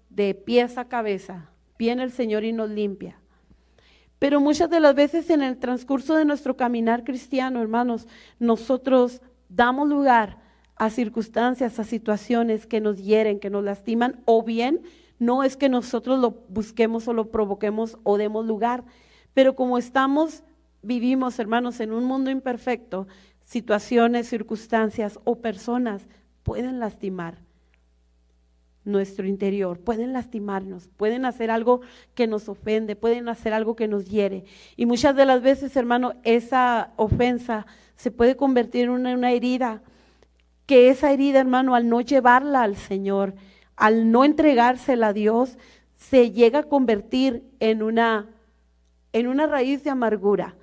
de pies a cabeza. Viene el Señor y nos limpia. Pero muchas de las veces en el transcurso de nuestro caminar cristiano, hermanos, nosotros damos lugar a circunstancias, a situaciones que nos hieren, que nos lastiman, o bien no es que nosotros lo busquemos o lo provoquemos o demos lugar, pero como vivimos, hermanos, en un mundo imperfecto, situaciones, circunstancias o personas pueden lastimar nuestro interior, pueden lastimarnos, pueden hacer algo que nos ofende, pueden hacer algo que nos hiere. Y muchas de las veces, hermano, esa ofensa se puede convertir en una herida, que esa herida, hermano, al no llevarla al Señor, al no entregársela a Dios, se llega a convertir en una raíz de amargura.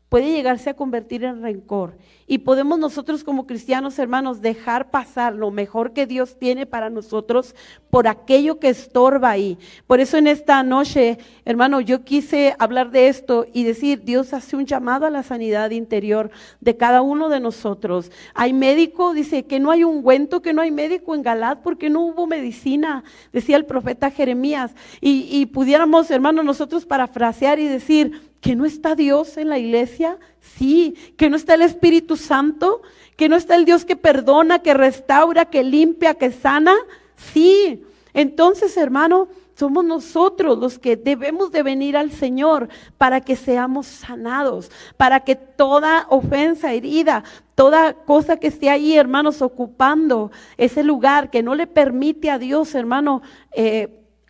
Puede llegarse a convertir en rencor. Y podemos nosotros como cristianos, hermanos, dejar pasar lo mejor que Dios tiene para nosotros por aquello que estorba ahí. Por eso en esta noche, hermano, yo quise hablar de esto y decir, Dios hace un llamado a la sanidad interior de cada uno de nosotros. Hay médico, dice que no hay ungüento, que no hay médico en Galaad porque no hubo medicina, decía el profeta Jeremías. Y pudiéramos, hermano, nosotros parafrasear y decir, ¿que no está Dios en la iglesia? Sí. ¿Que no está el Espíritu Santo? ¿Que no está el Dios que perdona, que restaura, que limpia, que sana? Sí. Entonces, hermano, somos nosotros los que debemos de venir al Señor para que seamos sanados, para que toda ofensa, herida, toda cosa que esté ahí, hermanos, ocupando ese lugar que no le permite a Dios, hermano,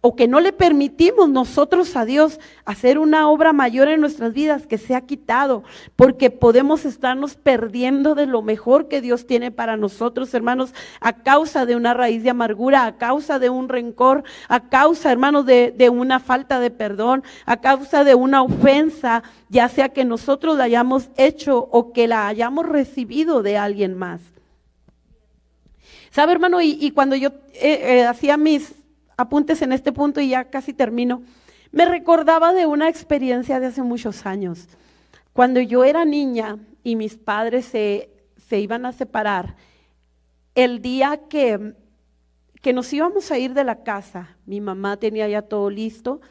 o que no le permitimos nosotros a Dios hacer una obra mayor en nuestras vidas, que se ha quitado, porque podemos estarnos perdiendo de lo mejor que Dios tiene para nosotros, hermanos, a causa de una raíz de amargura, a causa de un rencor, a causa, hermanos, de una falta de perdón, a causa de una ofensa, ya sea que nosotros la hayamos hecho o que la hayamos recibido de alguien más. ¿Sabe, hermano? Y cuando yo hacía mis apuntes en este punto y ya casi termino, me recordaba de una experiencia de hace muchos años. Cuando yo era niña y mis padres se iban a separar, el día que nos íbamos a ir de la casa, mi mamá tenía ya todo listo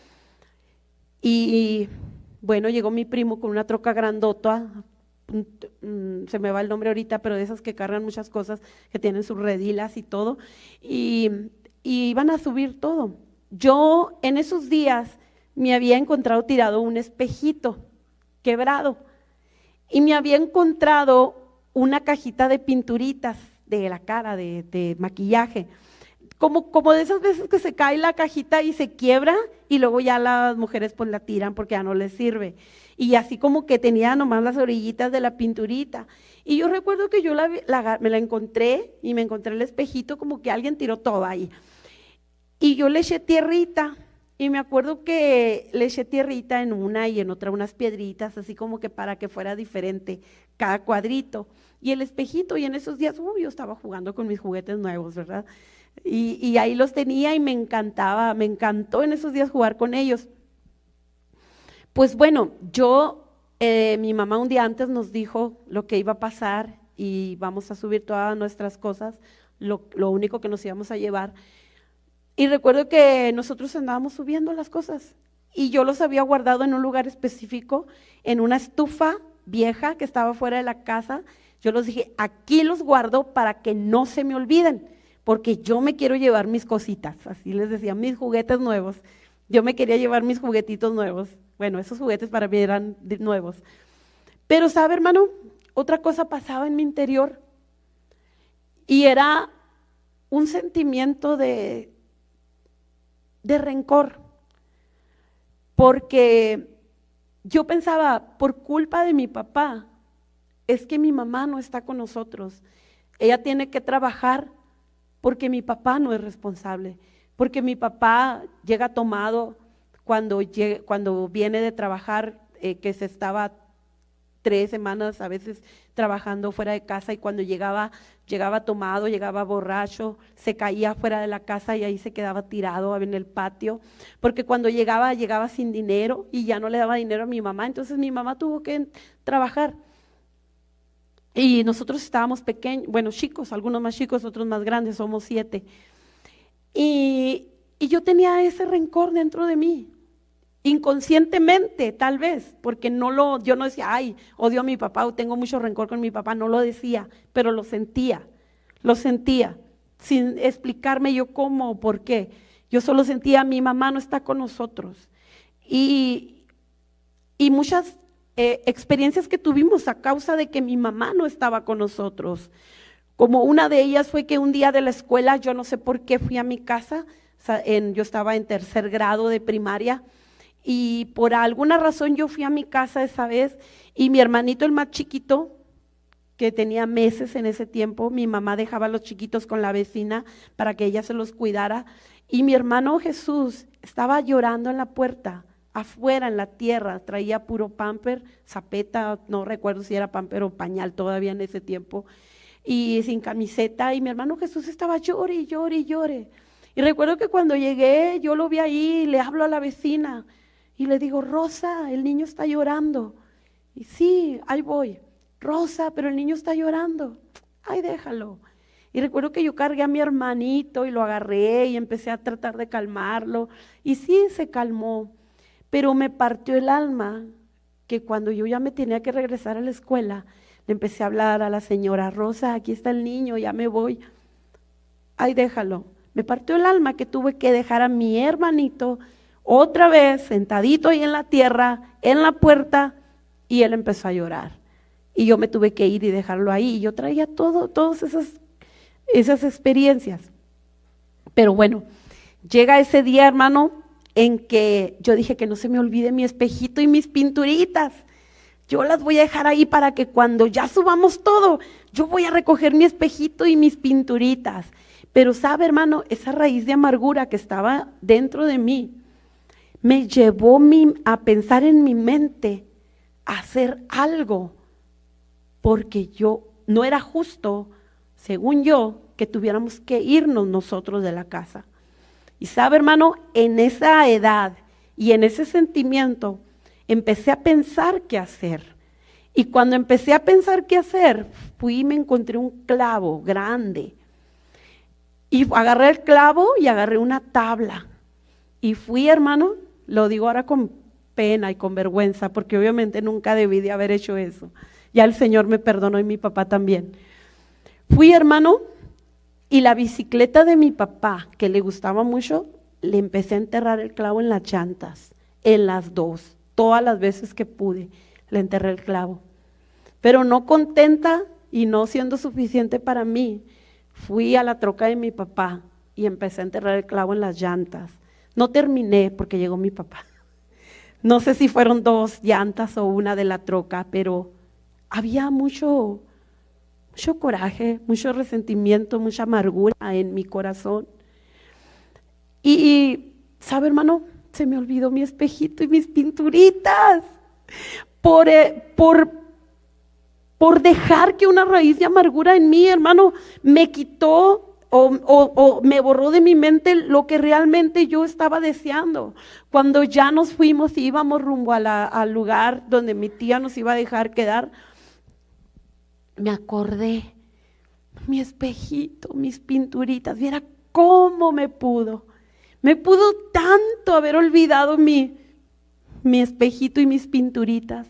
y bueno, llegó mi primo con una troca grandota, se me va el nombre ahorita, pero de esas que cargan muchas cosas, que tienen sus redilas y todo, y iban a subir todo. Yo en esos días me había encontrado tirado un espejito quebrado y me había encontrado una cajita de pinturitas de la cara, de maquillaje, como de esas veces que se cae la cajita y se quiebra y luego ya las mujeres pues la tiran porque ya no les sirve. Y así como que tenía nomás las orillitas de la pinturita. Y yo recuerdo que yo me la encontré y me encontré el espejito como que alguien tiró todo ahí. Y yo le eché tierrita y me acuerdo que le eché tierrita en una y en otra unas piedritas, así como que para que fuera diferente cada cuadrito. Y el espejito, y en esos días, yo estaba jugando con mis juguetes nuevos, ¿verdad? Y ahí los tenía y me encantó en esos días jugar con ellos. Pues bueno, mi mamá un día antes nos dijo lo que iba a pasar y vamos a subir todas nuestras cosas, lo único que nos íbamos a llevar. Y recuerdo que nosotros andábamos subiendo las cosas y yo los había guardado en un lugar específico, en una estufa vieja que estaba fuera de la casa. Yo los dije, aquí los guardo para que no se me olviden, porque yo me quiero llevar mis cositas, así les decía, mis juguetes nuevos. Yo me quería llevar mis juguetitos nuevos. Bueno, esos juguetes para mí eran nuevos. Pero sabe, hermano, otra cosa pasaba en mi interior y era un sentimiento de rencor, porque yo pensaba, por culpa de mi papá, es que mi mamá no está con nosotros. Ella tiene que trabajar porque mi papá no es responsable, porque mi papá llega tomado cuando viene de trabajar, que se estaba 3 semanas a veces trabajando fuera de casa, y cuando llegaba tomado, llegaba borracho, se caía fuera de la casa y ahí se quedaba tirado en el patio, porque cuando llegaba sin dinero y ya no le daba dinero a mi mamá, entonces mi mamá tuvo que trabajar. Y nosotros estábamos pequeños, bueno, chicos, algunos más chicos, otros más grandes, somos 7. Y yo tenía ese rencor dentro de mí, inconscientemente tal vez, porque yo no decía, ay, odio a mi papá o tengo mucho rencor con mi papá, no lo decía, pero lo sentía, sin explicarme yo cómo o por qué. Yo solo sentía, mi mamá no está con nosotros. Y muchas experiencias que tuvimos a causa de que mi mamá no estaba con nosotros. Como una de ellas fue que un día de la escuela, yo no sé por qué fui a mi casa, yo estaba en 3er grado de primaria, y por alguna razón yo fui a mi casa esa vez, y mi hermanito, el más chiquito, que tenía meses en ese tiempo, mi mamá dejaba a los chiquitos con la vecina para que ella se los cuidara, y mi hermano Jesús estaba llorando en la puerta, afuera en la tierra, traía puro pamper, zapeta, no recuerdo si era pamper o pañal todavía en ese tiempo, y sin camiseta, y mi hermano Jesús estaba llore y llore y llore. Y recuerdo que cuando llegué, yo lo vi ahí, le hablo a la vecina y le digo, Rosa, el niño está llorando. Y sí, ahí voy. Rosa, pero el niño está llorando. Ay, déjalo. Y recuerdo que yo cargué a mi hermanito y lo agarré y empecé a tratar de calmarlo. Y sí, se calmó. Pero me partió el alma que cuando yo ya me tenía que regresar a la escuela, le empecé a hablar a la señora, Rosa, aquí está el niño, ya me voy. Ay, déjalo. Me partió el alma que tuve que dejar a mi hermanito otra vez sentadito ahí en la tierra, en la puerta, y él empezó a llorar. Y yo me tuve que ir y dejarlo ahí. Y yo traía todas esas experiencias. Pero bueno, Llega ese día, hermano, en que yo dije que no se me olvide mi espejito y mis pinturitas. Yo las voy a dejar ahí para que cuando ya subamos todo, yo voy a recoger mi espejito y mis pinturitas. Pero sabe, hermano, esa raíz de amargura que estaba dentro de mí, me llevó a pensar en mi mente, a hacer algo, porque yo no era justo, según yo, que tuviéramos que irnos nosotros de la casa. Y sabe, hermano, en esa edad y en ese sentimiento, empecé a pensar qué hacer. Y cuando empecé a pensar qué hacer, fui y me encontré un clavo grande. Y agarré el clavo y agarré una tabla. Y fui, hermano, lo digo ahora con pena y con vergüenza, porque obviamente nunca debí de haber hecho eso. Ya el Señor me perdonó y mi papá también. Fui, hermano, y la bicicleta de mi papá, que le gustaba mucho, le empecé a enterrar el clavo en las llantas, en las dos. Todas las veces que pude, le enterré el clavo. Pero no contenta y no siendo suficiente para mí, fui a la troca de mi papá y empecé a enterrar el clavo en las llantas. No terminé porque llegó mi papá. No sé si fueron 2 llantas o una de la troca, pero había mucho coraje, mucho resentimiento, mucha amargura en mi corazón. Y ¿sabe, hermano? Se me olvidó mi espejito y mis pinturitas por dejar que una raíz de amargura en mí, hermano, me quitó o me borró de mi mente lo que realmente yo estaba deseando. Cuando ya nos fuimos y íbamos rumbo al lugar donde mi tía nos iba a dejar quedar, me acordé, mi espejito, mis pinturitas, viera cómo me pudo tanto haber olvidado mi espejito y mis pinturitas.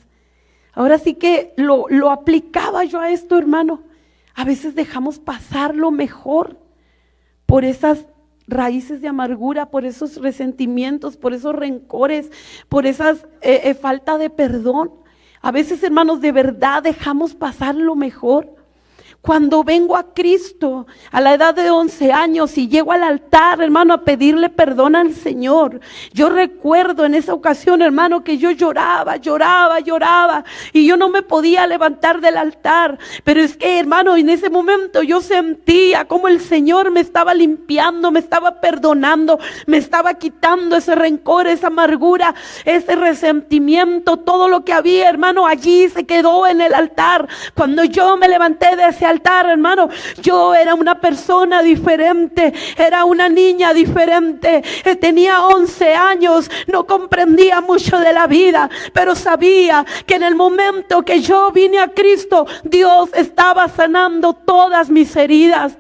Ahora sí que lo aplicaba yo a esto, hermano. A veces dejamos pasar lo mejor por esas raíces de amargura, por esos resentimientos, por esos rencores, por esas falta de perdón. A veces, hermanos, de verdad dejamos pasar lo mejor. Cuando vengo a Cristo a la edad de 11 años y llego al altar, hermano, a pedirle perdón al Señor, yo recuerdo en esa ocasión, hermano, que yo lloraba y yo no me podía levantar del altar. Pero es que, hermano, en ese momento yo sentía como el Señor me estaba limpiando, me estaba perdonando, me estaba quitando ese rencor, esa amargura, ese resentimiento, todo lo que había, hermano, allí se quedó en el altar. Cuando yo me levanté de ese altar, hermano, yo era una persona diferente, era una niña diferente, tenía 11 años, no comprendía mucho de la vida, pero sabía que en el momento que yo vine a Cristo, Dios estaba sanando todas mis heridas.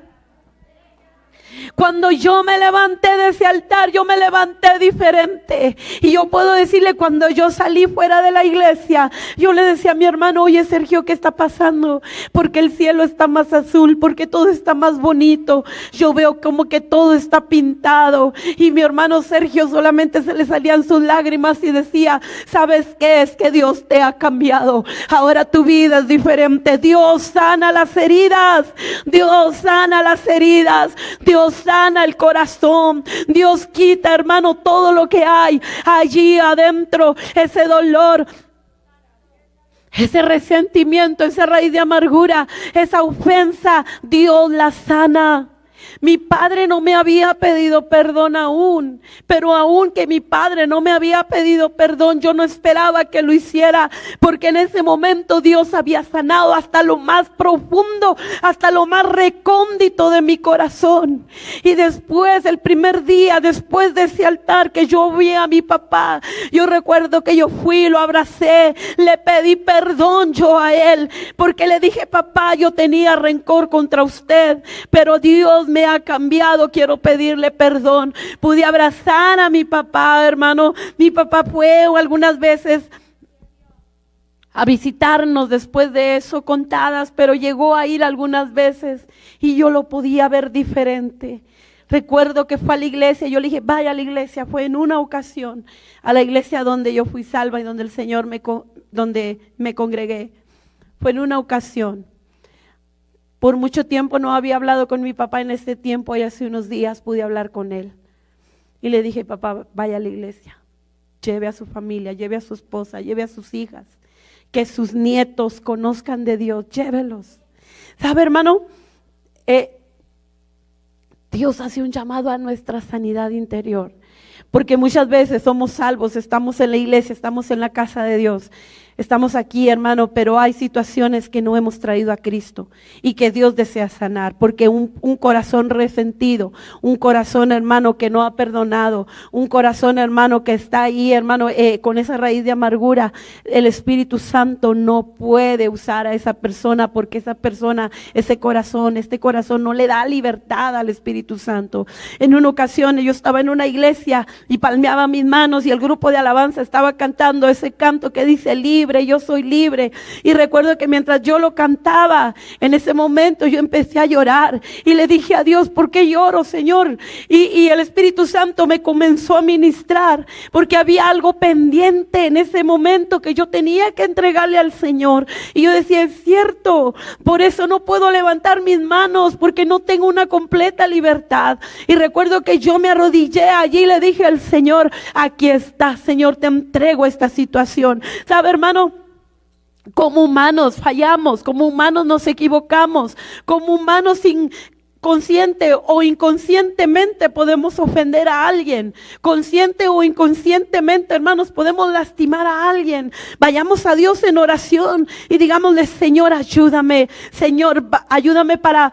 Cuando yo me levanté de ese altar, yo me levanté diferente. Y yo puedo decirle, cuando yo salí fuera de la iglesia, yo le decía a mi hermano: oye, Sergio, ¿qué está pasando? Porque el cielo está más azul, porque todo está más bonito. Yo veo como que todo está pintado. Y mi hermano Sergio solamente se le salían sus lágrimas y decía: ¿sabes qué? Es que Dios te ha cambiado. Ahora tu vida es diferente. Dios sana las heridas. Dios sana las heridas. Dios sana el corazón. Dios quita, hermano, todo lo que hay allí adentro, ese dolor, ese resentimiento, esa raíz de amargura, esa ofensa. Dios la sana. Mi padre no me había pedido perdón aún, pero aún que mi padre no me había pedido perdón, yo no esperaba que lo hiciera, porque en ese momento Dios había sanado hasta lo más profundo, hasta lo más recóndito de mi corazón. Y después, el primer día, después de ese altar que yo vi a mi papá, yo recuerdo que yo fui, lo abracé, le pedí perdón yo a él, porque le dije: papá, yo tenía rencor contra usted, pero Dios me ha cambiado, quiero pedirle perdón. Pude abrazar a mi papá, hermano. Mi papá fue algunas veces a visitarnos después de eso, contadas, pero llegó a ir algunas veces y yo lo podía ver diferente. Recuerdo que fue a la iglesia, yo le dije: vaya a la iglesia. Fue en una ocasión a la iglesia donde yo fui salva y donde el Señor donde me congregué. Fue en una ocasión. Por mucho tiempo no había hablado con mi papá. En este tiempo y hace unos días pude hablar con él. Y le dije, papá, vaya a la iglesia, lleve a su familia, lleve a su esposa, lleve a sus hijas, que sus nietos conozcan de Dios, llévelos. ¿Sabe, hermano? Dios hace un llamado a nuestra sanidad interior, porque muchas veces somos salvos, estamos en la iglesia, estamos en la casa de Dios, estamos aquí, hermano, pero hay situaciones que no hemos traído a Cristo y que Dios desea sanar, porque un corazón resentido, un corazón, hermano, que no ha perdonado, un corazón, hermano, que está ahí, hermano, con esa raíz de amargura, el Espíritu Santo no puede usar a esa persona, porque esa persona, este corazón no le da libertad al Espíritu Santo. En una ocasión yo estaba en una iglesia y palmeaba mis manos y el grupo de alabanza estaba cantando ese canto que dice libre, yo soy libre. Y recuerdo que mientras yo lo cantaba, en ese momento yo empecé a llorar y le dije a Dios, ¿por qué lloro, Señor? Y el Espíritu Santo me comenzó a ministrar, porque había algo pendiente en ese momento que yo tenía que entregarle al Señor. Y yo decía, es cierto, por eso no puedo levantar mis manos, porque no tengo una completa libertad. Y recuerdo que yo me arrodillé allí y le dije al Señor, aquí está, Señor, te entrego esta situación. ¿Sabe, hermano? Como humanos fallamos, como humanos nos equivocamos, como humanos consciente o inconscientemente podemos ofender a alguien, consciente o inconscientemente, hermanos, podemos lastimar a alguien. Vayamos a Dios en oración y digámosle, Señor, ayúdame, Señor, ayúdame para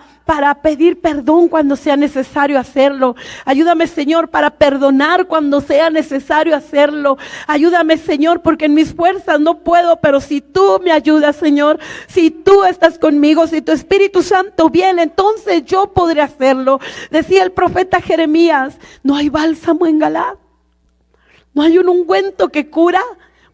pedir perdón cuando sea necesario hacerlo. Ayúdame, Señor, para perdonar cuando sea necesario hacerlo. Ayúdame, Señor, porque en mis fuerzas no puedo, pero si tú me ayudas, Señor, si tú estás conmigo, si tu Espíritu Santo viene, entonces yo podré hacerlo. Decía el profeta Jeremías, no hay bálsamo en Galaad, no hay un ungüento que cura.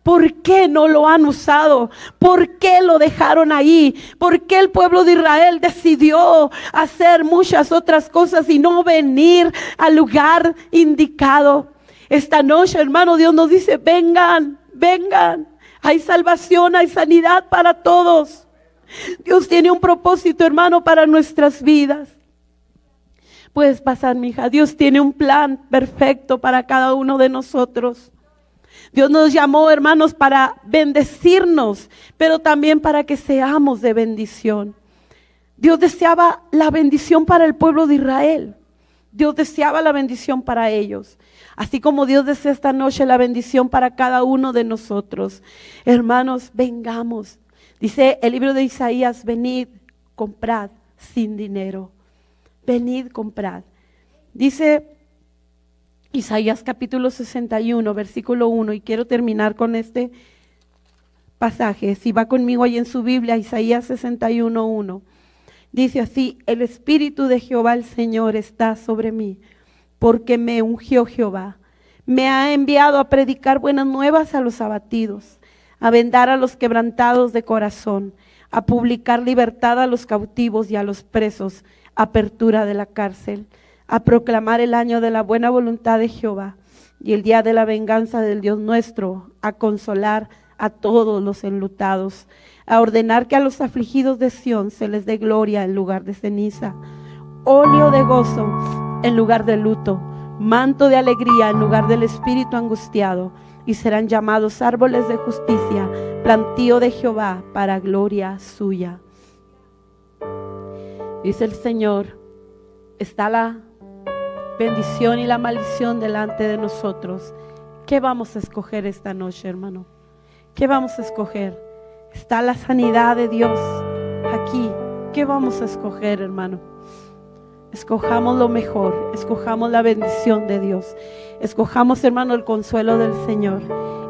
¿Por qué no lo han usado? ¿Por qué lo dejaron ahí? ¿Por qué el pueblo de Israel decidió hacer muchas otras cosas y no venir al lugar indicado? Esta noche, hermano, Dios nos dice, vengan, vengan. Hay salvación, hay sanidad para todos. Dios tiene un propósito, hermano, para nuestras vidas. Puedes pasar, mi hija. Dios tiene un plan perfecto para cada uno de nosotros. Dios nos llamó, hermanos, para bendecirnos, pero también para que seamos de bendición. Dios deseaba la bendición para el pueblo de Israel. Dios deseaba la bendición para ellos. Así como Dios desea esta noche la bendición para cada uno de nosotros. Hermanos, vengamos. Dice el libro de Isaías, venid, comprad sin dinero. Venid, comprad. Dice Isaías capítulo 61, versículo 1, y quiero terminar con este pasaje. Si va conmigo ahí en su Biblia, Isaías 61, 1. Dice así, el Espíritu de Jehová el Señor está sobre mí, porque me ungió Jehová. Me ha enviado a predicar buenas nuevas a los abatidos, a vendar a los quebrantados de corazón, a publicar libertad a los cautivos y a los presos, apertura de la cárcel, a proclamar el año de la buena voluntad de Jehová y el día de la venganza del Dios nuestro, a consolar a todos los enlutados, a ordenar que a los afligidos de Sión se les dé gloria en lugar de ceniza, óleo de gozo en lugar de luto, manto de alegría en lugar del espíritu angustiado, y serán llamados árboles de justicia, plantío de Jehová para gloria suya. Dice el Señor, está la bendición y la maldición delante de nosotros. ¿Qué vamos a escoger esta noche, hermano? ¿Qué vamos a escoger? Está la sanidad de Dios aquí. ¿Qué vamos a escoger, hermano? Escojamos lo mejor, escojamos la bendición de Dios, escojamos, hermano, el consuelo del Señor,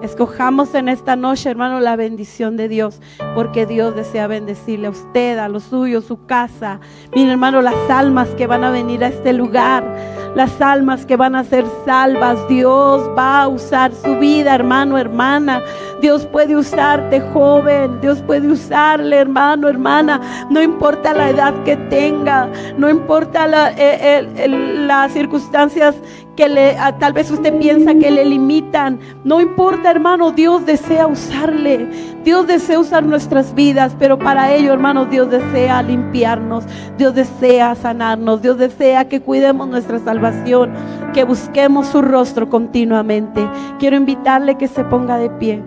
escojamos en esta noche, hermano, la bendición de Dios, porque Dios desea bendecirle a usted, a los suyos, su casa. Miren, hermano, las almas que van a venir a este lugar, las almas que van a ser salvas, Dios va a usar su vida, hermano, hermana. Dios puede usarte, joven, Dios puede usarle, hermano, hermana, no importa la edad que tenga, no importa las circunstancias que tal vez usted piensa que le limitan, no importa, hermano, Dios desea usarle. Dios desea usar nuestras vidas, pero para ello, hermano, Dios desea limpiarnos. Dios desea sanarnos. Dios desea que cuidemos nuestra salvación, que busquemos su rostro continuamente. Quiero invitarle que se ponga de pie.